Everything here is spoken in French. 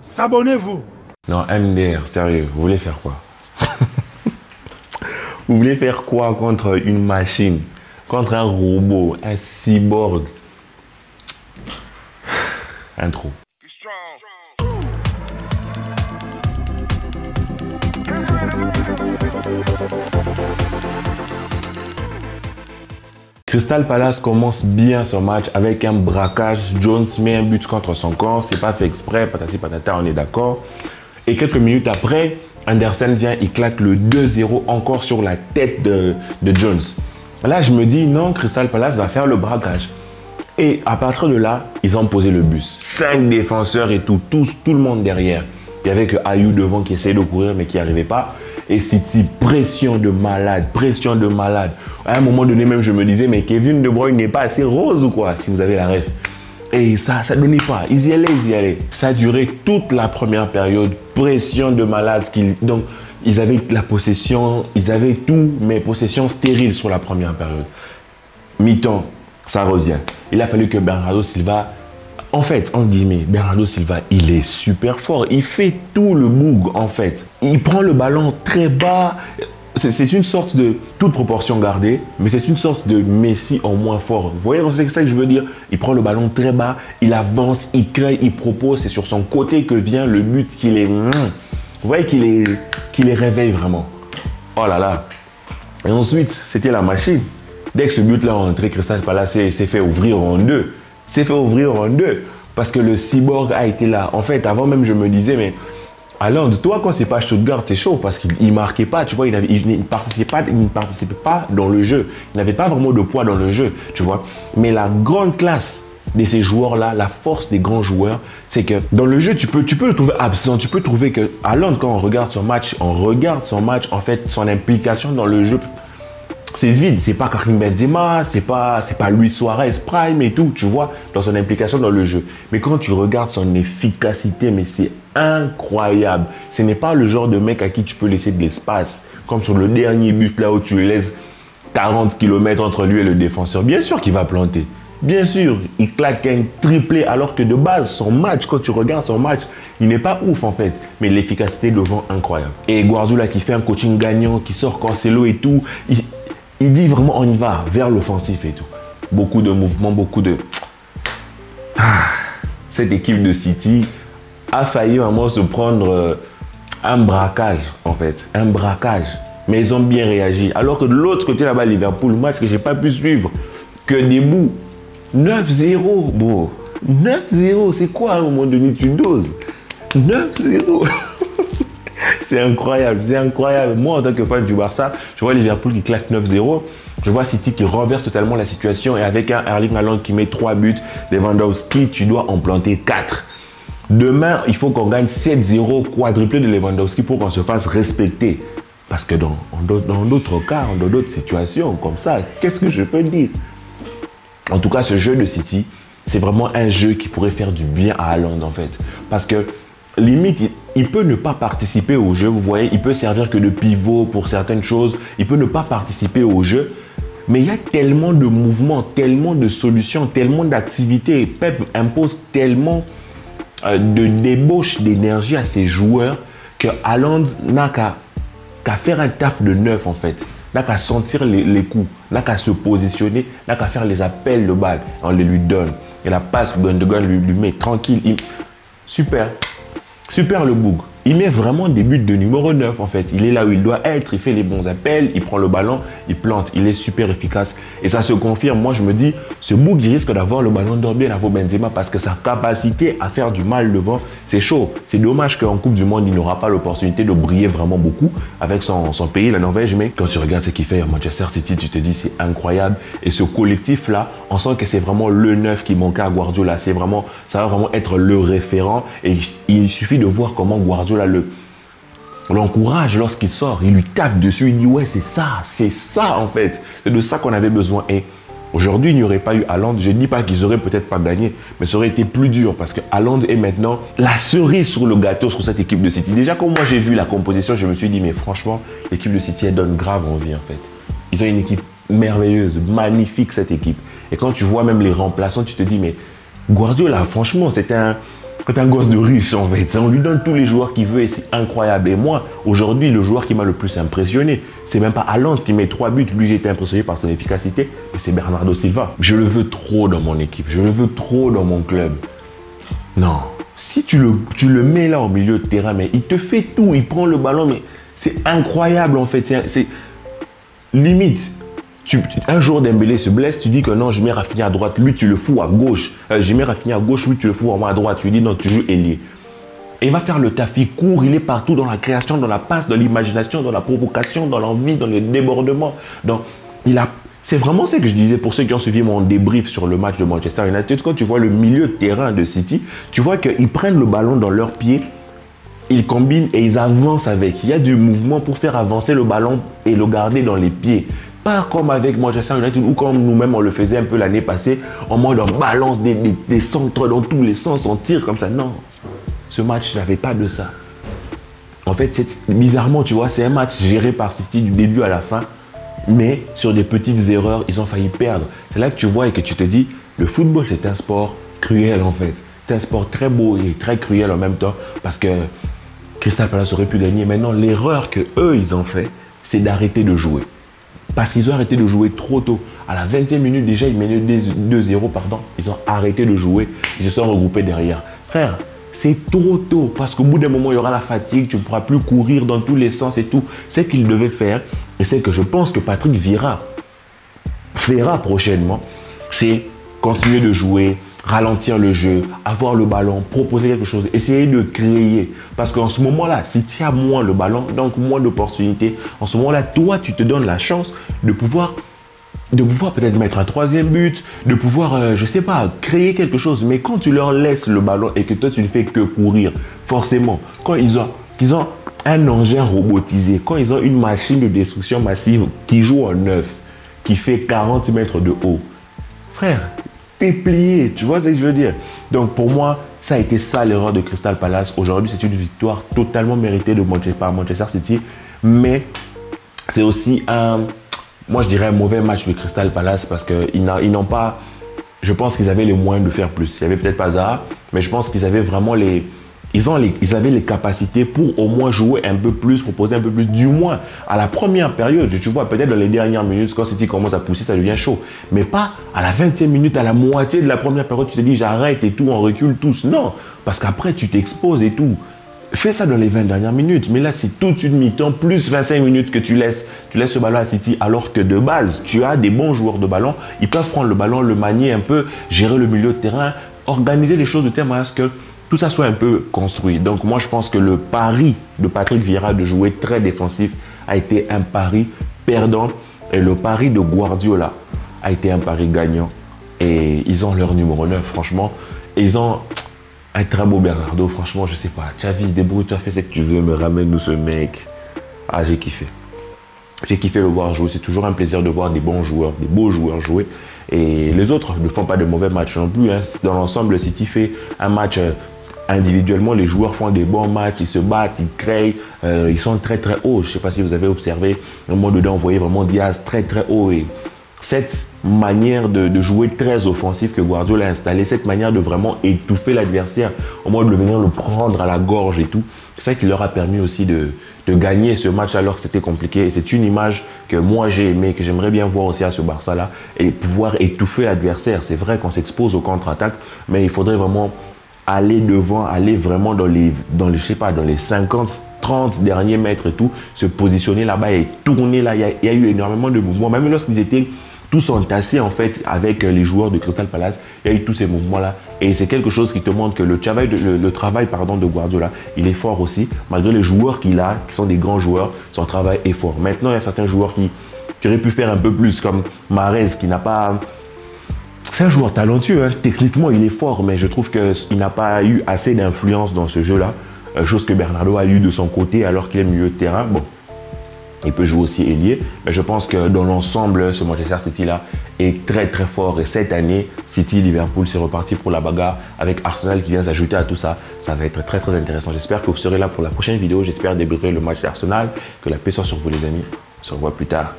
S'abonnez-vous. Non, MDR, sérieux, vous voulez faire quoi? Vous voulez faire quoi contre une machine? Contre un robot, un cyborg? Intro. Crystal Palace commence bien son match avec un braquage. Jones met un but contre son corps. C'est pas fait exprès, patati patata, on est d'accord. Et quelques minutes après, Andersen vient, il claque le 2-0 encore sur la tête de Jones. Là, je me dis, non, Crystal Palace va faire le braquage. Et à partir de là, ils ont posé le bus. 5 défenseurs et tout, tout le monde derrière. Il y avait que Ayew devant qui essayait de courir mais qui n'y arrivait pas. Et City, pression de malade, pression de malade. À un moment donné même, je me disais, mais Kevin De Bruyne n'est pas assez rose ou quoi, si vous avez la ref. Et ça ne donnait pas. Ils y allaient. Ça a duré toute la première période. Pression de malade. Donc, ils avaient la possession, ils avaient tout, mais possession stérile sur la première période. Mi-temps, ça revient. Il a fallu que Bernardo Silva... En fait, en guillemets, Bernardo Silva, il est super fort. Il fait tout le boug, en fait. Il prend le ballon très bas. C'est une sorte de, toute proportion gardée, mais c'est une sorte de Messi en moins fort. Vous voyez, c'est ça que je veux dire. Il prend le ballon très bas, il avance, il crée, il propose. C'est sur son côté que vient le but qu'il est... Vous voyez qu'il les réveille vraiment. Oh là là. Et ensuite, c'était la machine. Dès que ce but-là est entré, Crystal Palace s'est fait ouvrir en deux. Parce que le cyborg a été là. En fait, avant même, je me disais, mais alors, toi, quand c'est pas Stuttgart, c'est chaud parce qu'il marquait pas, tu vois, il ne participait pas dans le jeu. Il n'avait pas vraiment de poids dans le jeu, tu vois. Mais la grande classe de ces joueurs-là, la force des grands joueurs, c'est que dans le jeu, tu peux le trouver absent. Tu peux trouver que Haaland, quand on regarde son match, en fait, son implication dans le jeu, c'est vide, c'est pas Karim Benzema, c'est pas Luis Suarez Prime et tout, tu vois, dans son implication dans le jeu. Mais quand tu regardes son efficacité, mais c'est incroyable. Ce n'est pas le genre de mec à qui tu peux laisser de l'espace, comme sur le dernier but là où tu laisses 40 km entre lui et le défenseur. Bien sûr qu'il va planter. Bien sûr, il claque un triplé alors que de base, son match, quand tu regardes son match, il n'est pas ouf en fait. Mais l'efficacité devant, incroyable. Et Guardiola qui fait un coaching gagnant, qui sort Cancelo et tout, il dit vraiment on y va vers l'offensif et tout. Beaucoup de mouvements, beaucoup de... Cette équipe de City a failli vraiment se prendre un braquage en fait. Un braquage. Mais ils ont bien réagi. Alors que de l'autre côté là-bas, Liverpool, match que je n'ai pas pu suivre. Que des bouts. 9-0, bro. 9-0, c'est quoi à un moment donné tu doses? 9-0. C'est incroyable, c'est incroyable. Moi, en tant que fan du Barça, je vois Liverpool qui claque 9-0. Je vois City qui renverse totalement la situation. Et avec un Erling Haaland qui met 3 buts, Lewandowski, tu dois en planter 4. Demain, il faut qu'on gagne 7-0, quadruplé de Lewandowski pour qu'on se fasse respecter. Parce que dans d'autres cas, dans d'autres situations comme ça, qu'est-ce que je peux dire? En tout cas, ce jeu de City, c'est vraiment un jeu qui pourrait faire du bien à Haaland en fait. Parce que limite, il peut ne pas participer au jeu, vous voyez, il peut servir que de pivot pour certaines choses, il peut ne pas participer au jeu, mais il y a tellement de mouvements, tellement de solutions, tellement d'activités. Pep impose tellement de débauche d'énergie à ses joueurs que Haaland n'a qu'à faire un taf de neuf en fait. N'a qu'à sentir les coups, n'a qu'à se positionner, n'a qu'à faire les appels de balle. On les lui donne. Et la passe, Gundogan lui met tranquille. Super. Super le boug. Il met vraiment des buts de numéro 9 en fait. Il est là où il doit être, il fait les bons appels, il prend le ballon, il plante. Il est super efficace. Et ça se confirme. Moi je me dis, ce boug il risque d'avoir le ballon d'or bien avant Benzema parce que sa capacité à faire du mal devant, c'est chaud. C'est dommage qu'en Coupe du Monde, il n'aura pas l'opportunité de briller vraiment beaucoup avec son pays, la Norvège. Mais quand tu regardes ce qu'il fait à Manchester City, tu te dis c'est incroyable. Et ce collectif-là, on sent que c'est vraiment le neuf qui manquait à Guardiola. Ça va vraiment être le référent. Et il suffit de voir comment Guardiola l'encourage lorsqu'il sort. Il lui tape dessus, il dit ouais c'est ça en fait. C'est de ça qu'on avait besoin. Et aujourd'hui, il n'y aurait pas eu Haaland. Je ne dis pas qu'ils auraient peut-être pas gagné, mais ça aurait été plus dur parce que Haaland est maintenant la cerise sur le gâteau sur cette équipe de City. Déjà, quand moi j'ai vu la composition, je me suis dit mais franchement, l'équipe de City elle donne grave envie en fait. Ils ont une équipe merveilleuse, magnifique cette équipe. Et quand tu vois même les remplaçants, tu te dis mais Guardiola, franchement, un gosse de riche, en fait. On lui donne tous les joueurs qu'il veut et c'est incroyable. Et moi, aujourd'hui, le joueur qui m'a le plus impressionné, c'est même pas Haaland qui met 3 buts. Lui, j'ai été impressionné par son efficacité, mais c'est Bernardo Silva. Je le veux trop dans mon équipe. Je le veux trop dans mon club. Non. Si tu le mets là au milieu de terrain, mais il te fait tout. Il prend le ballon, mais c'est incroyable, en fait. C'est limite. Un jour, Dembélé se blesse, tu dis que non, je mets Rafinha à droite, lui, tu le fous à gauche. Je mets Rafinha à gauche, lui, tu le fous à droite. Tu lui dis non, tu joues ailier. Et il va faire le taf, il court, il est partout dans la création, dans la passe, dans l'imagination, dans la provocation, dans l'envie, dans le débordement. C'est vraiment ce que je disais pour ceux qui ont suivi mon débrief sur le match de Manchester United. Quand tu vois le milieu de terrain de City, tu vois qu'ils prennent le ballon dans leurs pieds, ils combinent et ils avancent avec. Il y a du mouvement pour faire avancer le ballon et le garder dans les pieds. Pas comme avec Manchester United ou comme nous-mêmes on le faisait un peu l'année passée, en mode on balance des centres dans tous les sens, on tire comme ça. Non, ce match n'avait pas de ça. En fait, bizarrement, tu vois, c'est un match géré par City du début à la fin, mais sur des petites erreurs, ils ont failli perdre. C'est là que tu vois et que tu te dis, le football, c'est un sport cruel en fait. C'est un sport très beau et très cruel en même temps parce que Crystal Palace aurait pu gagner. Maintenant, l'erreur que eux, ils ont fait, c'est d'arrêter de jouer. Parce qu'ils ont arrêté de jouer trop tôt. À la 20e minute, déjà, ils menaient 2-0, pardon. Ils ont arrêté de jouer. Ils se sont regroupés derrière. Frère, c'est trop tôt. Parce qu'au bout d'un moment, il y aura la fatigue. Tu ne pourras plus courir dans tous les sens et tout. C'est ce qu'ils devaient faire. Et c'est que je pense que Patrick Vieira fera prochainement. C'est continuer de jouer, ralentir le jeu, avoir le ballon, proposer quelque chose, essayer de créer. Parce qu'en ce moment-là, si tu as moins le ballon, donc moins d'opportunités, en ce moment-là, toi, tu te donnes la chance de pouvoir peut-être mettre un 3e but, de pouvoir, je sais pas, créer quelque chose. Mais quand tu leur laisses le ballon et que toi, tu ne fais que courir, forcément, quand ils ont un engin robotisé, quand ils ont une machine de destruction massive qui joue en neuf, qui fait 40 mètres de haut, frère, t'es plié, tu vois ce que je veux dire? Donc pour moi, ça a été ça l'erreur de Crystal Palace. Aujourd'hui, c'est une victoire totalement méritée par Manchester City, mais c'est aussi moi je dirais un mauvais match de Crystal Palace parce qu'ils n'ont pas, je pense qu'ils avaient les moyens de faire plus. Il y avait peut-être pas ça, mais je pense qu'ils avaient vraiment ils avaient les capacités pour au moins jouer un peu plus, proposer un peu plus, du moins à la première période. Tu vois, peut-être dans les dernières minutes, quand City commence à pousser, ça devient chaud. Mais pas à la 20e minute, à la moitié de la première période, tu te dis j'arrête et tout, on recule tous. Non, parce qu'après tu t'exposes et tout. Fais ça dans les 20 dernières minutes. Mais là, c'est toute une mi-temps, plus 25 minutes que tu laisses ce ballon à City, alors que de base, tu as des bons joueurs de ballon. Ils peuvent prendre le ballon, le manier un peu, gérer le milieu de terrain, organiser les choses de terrain à ce que tout ça soit un peu construit. Donc moi, je pense que le pari de Patrick Vieira de jouer très défensif a été un pari perdant. Et le pari de Guardiola a été un pari gagnant. Et ils ont leur numéro 9, franchement. Et ils ont un très beau Bernardo, franchement, je sais pas. Xavi, débrouille-toi, fais ce que tu veux, me ramène-nous ce mec. Ah, j'ai kiffé. J'ai kiffé le voir jouer. C'est toujours un plaisir de voir des bons joueurs, des beaux joueurs jouer. Et les autres ne font pas de mauvais matchs non plus. Hein. Dans l'ensemble, City fait un match individuellement. Les joueurs font des bons matchs, ils se battent, ils créent. Ils sont très très hauts. Je ne sais pas si vous avez observé. Au moment dedans, vous voyez vraiment Diaz très très haut. Et cette manière de jouer très offensif que Guardiola a installé, cette manière de vraiment étouffer l'adversaire, au moins de venir le prendre à la gorge et tout, c'est ça qui leur a permis aussi de gagner ce match alors que c'était compliqué. Et c'est une image que moi j'ai aimée, que j'aimerais bien voir aussi à ce Barça-là, et pouvoir étouffer l'adversaire. C'est vrai qu'on s'expose aux contre-attaques, mais il faudrait vraiment aller devant, aller vraiment dans les 50, 30 derniers mètres et tout, se positionner là-bas et tourner là. Il y a eu énormément de mouvements, même lorsqu'ils étaient tous entassés en fait avec les joueurs de Crystal Palace, il y a eu tous ces mouvements-là. Et c'est quelque chose qui te montre que le travail de Guardiola, il est fort aussi. Malgré les joueurs qu'il a, qui sont des grands joueurs, son travail est fort. Maintenant, il y a certains joueurs qui auraient pu faire un peu plus, comme Mahrez, qui n'a pas... C'est un joueur talentueux, hein. Techniquement il est fort, mais je trouve qu'il n'a pas eu assez d'influence dans ce jeu-là. Chose que Bernardo a eu de son côté alors qu'il est milieu de terrain. Bon, il peut jouer aussi ailier, mais je pense que dans l'ensemble, ce Manchester City-là est très très fort. Et cette année, City-Liverpool, c'est reparti pour la bagarre avec Arsenal qui vient s'ajouter à tout ça. Ça va être très très intéressant. J'espère que vous serez là pour la prochaine vidéo. J'espère débriefer le match d'Arsenal. Que la paix soit sur vous les amis. On se revoit plus tard.